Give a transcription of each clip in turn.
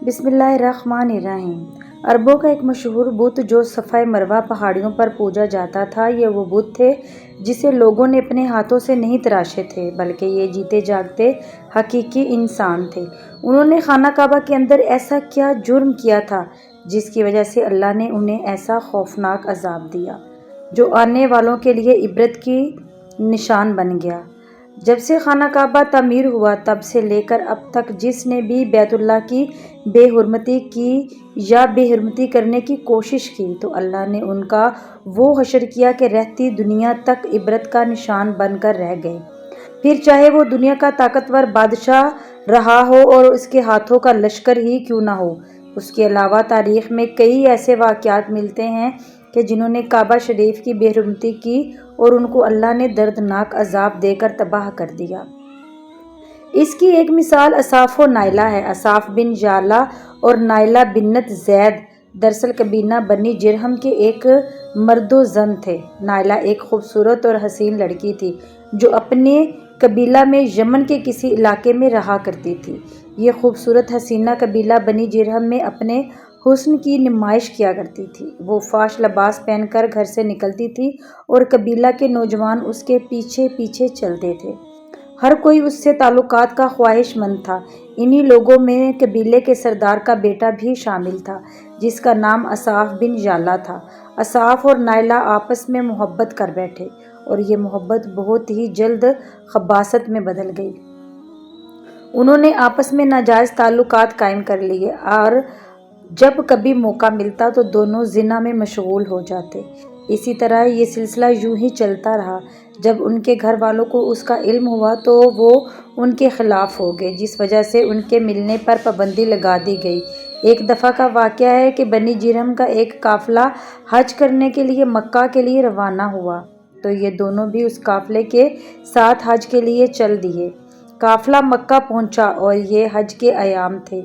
बिस्मिल्लाहिर्रहमानिर्रहीम। अरबों का एक मशहूर बुत जो सफ़ा मरवा पहाड़ियों पर पूजा जाता था, ये वो बुत थे जिसे लोगों ने अपने हाथों से नहीं तराशे थे, बल्कि ये जीते जागते हकीकी इंसान थे। उन्होंने खाना काबा के अंदर ऐसा क्या जुर्म किया था जिसकी वजह से अल्लाह ने उन्हें ऐसा खौफनाक अजाब दिया जो आने वालों के लिए इबरत की निशान बन गया। जब से खाना काबा तामीर हुआ तब से लेकर अब तक जिसने भी बैतुल्लाह की बेहुरमती की या बेहुरमती करने की कोशिश की, तो अल्लाह ने उनका वो हशर किया कि रहती दुनिया तक इबरत का निशान बनकर रह गए। फिर चाहे वो दुनिया का ताकतवर बादशाह रहा हो और उसके हाथों का लश्कर ही क्यों ना हो। उसके अलावा तारीख़ में कई ऐसे वाक़यात मिलते हैं कि जिन्होंने काबा शरीफ की बेहुरमती की और उनको अल्लाह ने दर्दनाक अजाब देकर तबाह कर दिया। इसकी एक मिसाल असाफ व नाइला है। असाफ बिन जाला और नाइला बिन्नत जैद दरअसल कबीना बनी जिरहम के एक मर्दो जन थे। नाइला एक खूबसूरत और हसीन लड़की थी जो अपने कबीला में यमन के किसी इलाके में रहा करती थी। ये खूबसूरत हसीना कबीला बनी जिरहम में अपने हुस्न की नुमाइश किया करती थी। वो फाश लिबास पहनकर घर से निकलती थी और कबीला के नौजवान उसके पीछे पीछे चलते थे। हर कोई उससे ताल्लुकात का ख्वाहिशमंद था। इन्हीं लोगों में कबीले के सरदार का बेटा भी शामिल था जिसका नाम असाफ बिन जाला था। असाफ और नाइला आपस में मोहब्बत कर बैठे और ये मोहब्बत बहुत ही जल्द खबासत में बदल गई। उन्होंने आपस में नाजायज़ ताल्लुकात कायम कर लिए और जब कभी मौका मिलता तो दोनों जिना में मशगूल हो जाते। इसी तरह ये सिलसिला यूं ही चलता रहा। जब उनके घर वालों को उसका इल्म हुआ तो वो उनके ख़िलाफ़ हो गए, जिस वजह से उनके मिलने पर पाबंदी लगा दी गई। एक दफ़ा का वाक़या है कि बनी जिरहम का एक काफ़िला हज करने के लिए मक्का के लिए रवाना हुआ, तो ये दोनों भी उस काफ़िले के साथ हज के लिए चल दिए। काफ़िला मक्का पहुंचा और ये हज के अयाम थे।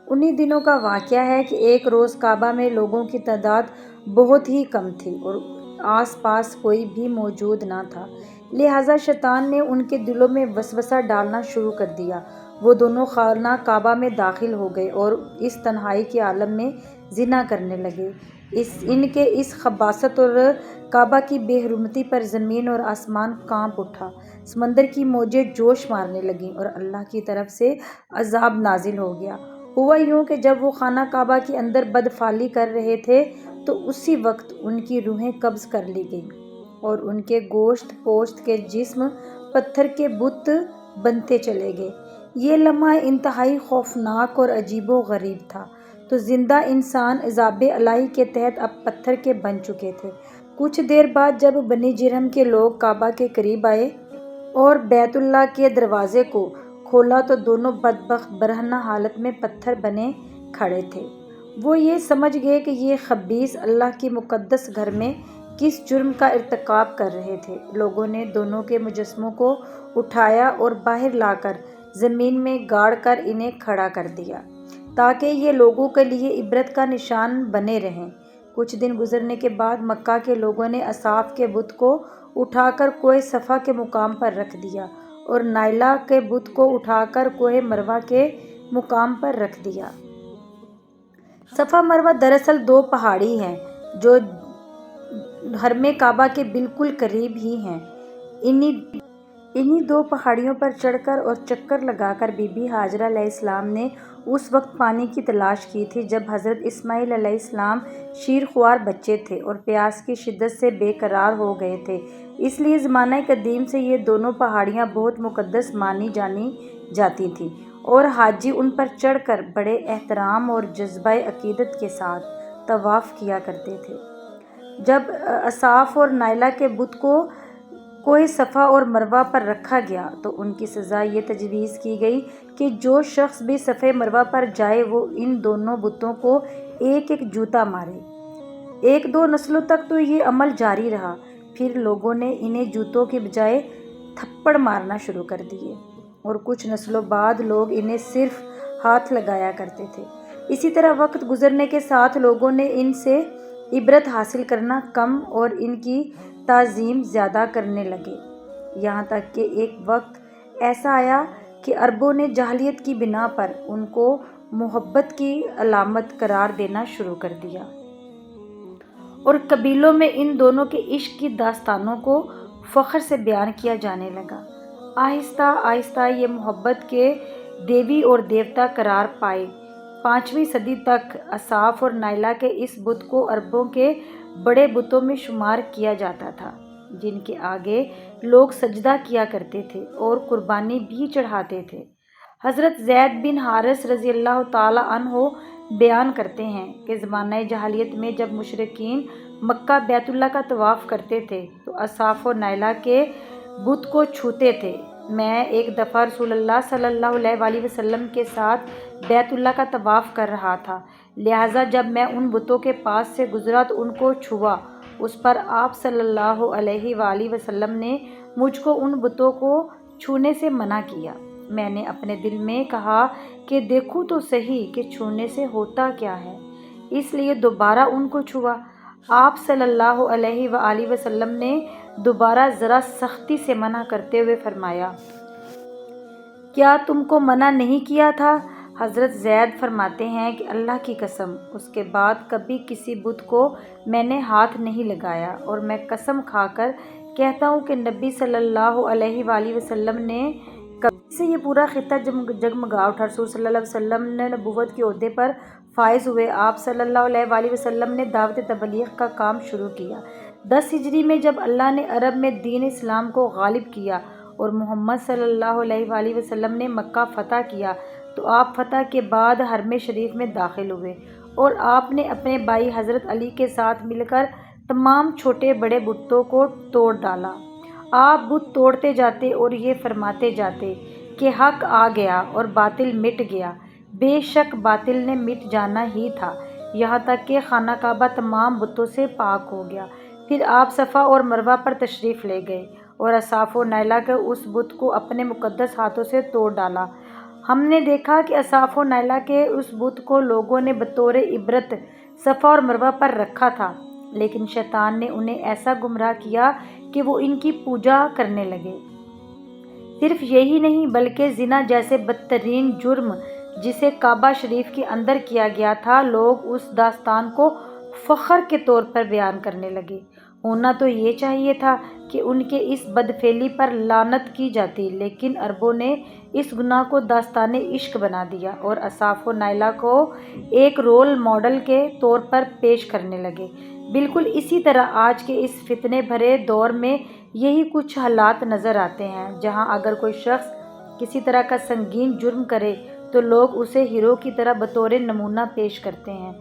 उन्हीं दिनों का वाक़या है कि एक रोज़ काबा में लोगों की तादाद बहुत ही कम थी और आस पास कोई भी मौजूद ना था। लिहाजा शैतान ने उनके दिलों में वसवसा डालना शुरू कर दिया। वो दोनों खाना काबा में दाखिल हो गए और इस तन्हाई के आलम में जिना करने लगे। इनके इस खबासत और काबा की बेहुरमती पर ज़मीन और आसमान कांप उठा। समंदर की मौजें जोश मारने लगीं और अल्लाह की तरफ से अजाब नाजिल हो गया। हुआ यूँ कि जब वो खाना काबा के अंदर बदफाली कर रहे थे तो उसी वक्त उनकी रूहें कब्ज़ कर ली गईं और उनके गोश्त पोश्त के जिस्म पत्थर के बुत बनते चले गए। ये लम्हा इंतहाई खौफनाक और अजीबो गरीब था। तो जिंदा इंसान अज़ाब इलाही के तहत अब पत्थर के बन चुके थे। कुछ देर बाद जब बनी जिरहम के लोग काबा के करीब आए और बैतुल्लाह के दरवाजे को खोला तो दोनों बदबख्त बरहना हालत में पत्थर बने खड़े थे। वो ये समझ गए कि ये खबीस अल्लाह की मुक़द्दस घर में किस जुर्म का इर्तिकाब कर रहे थे। लोगों ने दोनों के मुजस्समों को उठाया और बाहर लाकर ज़मीन में गाड़ कर इन्हें खड़ा कर दिया ताकि ये लोगों के लिए इबरत का निशान बने रहें। कुछ दिन गुजरने के बाद मक्का के लोगों ने असाफ के बुत को उठाकर कोहे सफ़ा के मुकाम पर रख दिया और नाइला के बुत को उठाकर कोहे मरवा के मुकाम पर रख दिया। सफ़ा मरवा दरअसल दो पहाड़ी हैं जो हरमे काबा के बिल्कुल करीब ही हैं। इन्हीं दो पहाड़ियों पर चढ़कर और चक्कर लगाकर बीबी हाजरा अलैहिस्सलाम ने उस वक्त पानी की तलाश की थी जब हज़रत इस्माईल अलैहिस्सलाम शीरख्वार बच्चे थे और प्यास की शिद्दत से बेकरार हो गए थे। इसलिए ज़माना कदीम से ये दोनों पहाड़ियाँ बहुत मुक़द्दस मानी जानी जाती थीं और हाजी उन पर चढ़कर बड़े एहतराम और जज्बा अक़ीदत के साथ तवाफ़ किया करते थे। जब असाफ और नाइला के बुत को कोहे सफ़ा और मरवा पर रखा गया तो उनकी सज़ा ये तजवीज़ की गई कि जो शख्स भी सफ़े मरवा पर जाए वो इन दोनों बुतों को एक एक जूता मारे। एक दो नस्लों तक तो ये अमल जारी रहा। फिर लोगों ने इन्हें जूतों के बजाय थप्पड़ मारना शुरू कर दिए और कुछ नस्लों बाद लोग इन्हें सिर्फ हाथ लगाया करते थे। इसी तरह वक्त गुजरने के साथ लोगों ने इनसे इबरत हासिल करना कम और इनकी ताज़ीम ज़्यादा करने लगे। यहाँ तक कि एक वक्त ऐसा आया कि अरबों ने जाहलियत की बिना पर उनको محبت کی علامت قرار دینا شروع کر دیا، اور قبیلوں میں ان دونوں کے عشق کی داستانوں کو فخر سے بیان کیا جانے لگا۔ آہستہ آہستہ یہ محبت کے دیوی اور دیوتا قرار پائے۔ 5ویں صدی تک اصاف اور نائلہ کے اس بت کو عربوں کے بڑے بتوں میں شمار کیا جاتا تھا، جن کے آگے لوگ سجدہ کیا کرتے تھے اور قربانی بھی چڑھاتے تھے۔ حضرت زید بن حارث رضی اللہ تعالیٰ عنہ بیان کرتے ہیں کہ زمانہ جاہلیت میں جب مشرکین مکہ بیت اللہ کا طواف کرتے تھے تو اصاف و نائلہ کے بت کو چھوتے تھے۔ میں ایک دفعہ رسول اللہ صلی اللہ علیہ وآلہ وسلم کے ساتھ بیت اللہ کا طواف کر رہا تھا، لہٰذا جب میں ان بتوں کے پاس سے گزرا تو ان کو چھوا۔ اس پر آپ صلی اللہ علیہ وآلہ وسلم نے مجھ کو ان بتوں کو چھونے سے منع کیا۔ میں نے اپنے دل میں کہا کہ دیکھوں تو صحیح کہ چھونے سے ہوتا کیا ہے، اس لیے دوبارہ ان کو چھوا۔ آپ صلی اللہ علیہ وآلہ وسلم نے دوبارہ ذرا سختی سے منع کرتے ہوئے فرمایا، کیا تم کو منع نہیں کیا تھا؟ حضرت زید فرماتے ہیں کہ اللہ کی قسم، اس کے بعد کبھی کسی بت کو میں نے ہاتھ نہیں لگایا، اور میں قسم کھا کر کہتا ہوں کہ نبی صلی اللہ علیہ وآلہ وسلم نے کبھی سے یہ پورا خطہ جگمگا اٹھا۔ رسول صلی اللہ علیہ وسلم نے نبوت کے عہدے پر فائز ہوئے۔ آپ صلی اللہ علیہ وآلہ وسلم نے دعوت تبلیغ کا کام شروع کیا۔ 10 ہجری میں جب اللہ نے عرب میں دین اسلام کو غالب کیا اور محمد صلی اللہ علیہ وآلہ وسلم نے مکہ فتح کیا تو آپ فتح کے بعد حرم شریف میں داخل ہوئے، اور آپ نے اپنے بھائی حضرت علی کے ساتھ مل کر تمام چھوٹے بڑے بتوں کو توڑ ڈالا۔ آپ بت توڑتے جاتے اور یہ فرماتے جاتے کہ حق آ گیا اور باطل مٹ گیا۔ بے شک باطل نے مٹ جانا ہی تھا، یہاں تک کہ خانہ کعبہ تمام بتوں سے پاک ہو گیا۔ پھر آپ صفا اور مروہ پر تشریف لے گئے اور اصاف و نائلہ کے اس بت کو اپنے مقدس ہاتھوں سے توڑ ڈالا۔ ہم نے دیکھا کہ اصاف و نائلہ کے اس بت کو لوگوں نے بطور عبرت صفا اور مروہ پر رکھا تھا، لیکن شیطان نے انہیں ایسا گمراہ کیا کہ وہ ان کی پوجا کرنے لگے۔ صرف یہی نہیں بلکہ زنا جیسے بدترین جرم جسے کعبہ شریف کے اندر کیا گیا تھا، لوگ اس داستان کو فخر کے طور پر بیان کرنے لگے۔ ہونا تو یہ چاہیے تھا کہ ان کے اس بدفعلی پر لعنت کی جاتی، لیکن عربوں نے اس گناہ کو داستان عشق بنا دیا اور اصاف و نائلہ کو ایک رول ماڈل کے طور پر پیش کرنے لگے۔ بالکل اسی طرح آج کے اس فتنے بھرے دور میں یہی کچھ حالات نظر آتے ہیں، جہاں اگر کوئی شخص کسی طرح کا سنگین جرم کرے تو لوگ اسے ہیرو کی طرح بطور نمونہ پیش کرتے ہیں۔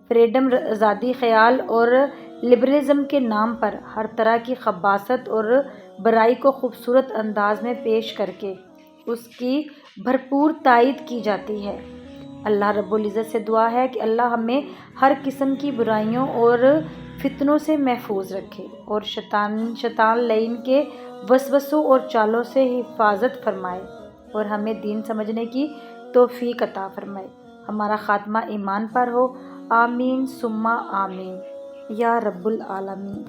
فریڈم، آزادی خیال اور لبرلزم کے نام پر ہر طرح کی خباثت اور برائی کو خوبصورت انداز میں پیش کر کے اس کی بھرپور تائید کی جاتی ہے۔ اللہ رب العزت سے دعا ہے کہ اللہ ہمیں ہر قسم کی برائیوں اور فتنوں سے محفوظ رکھے اور شیطان لعین کے وسوسوں اور چالوں سے حفاظت فرمائے، اور ہمیں دین سمجھنے کی توفیق عطا فرمائے۔ ہمارا خاتمہ ایمان پر ہو، آمین ثم آمین یا رب العالمین۔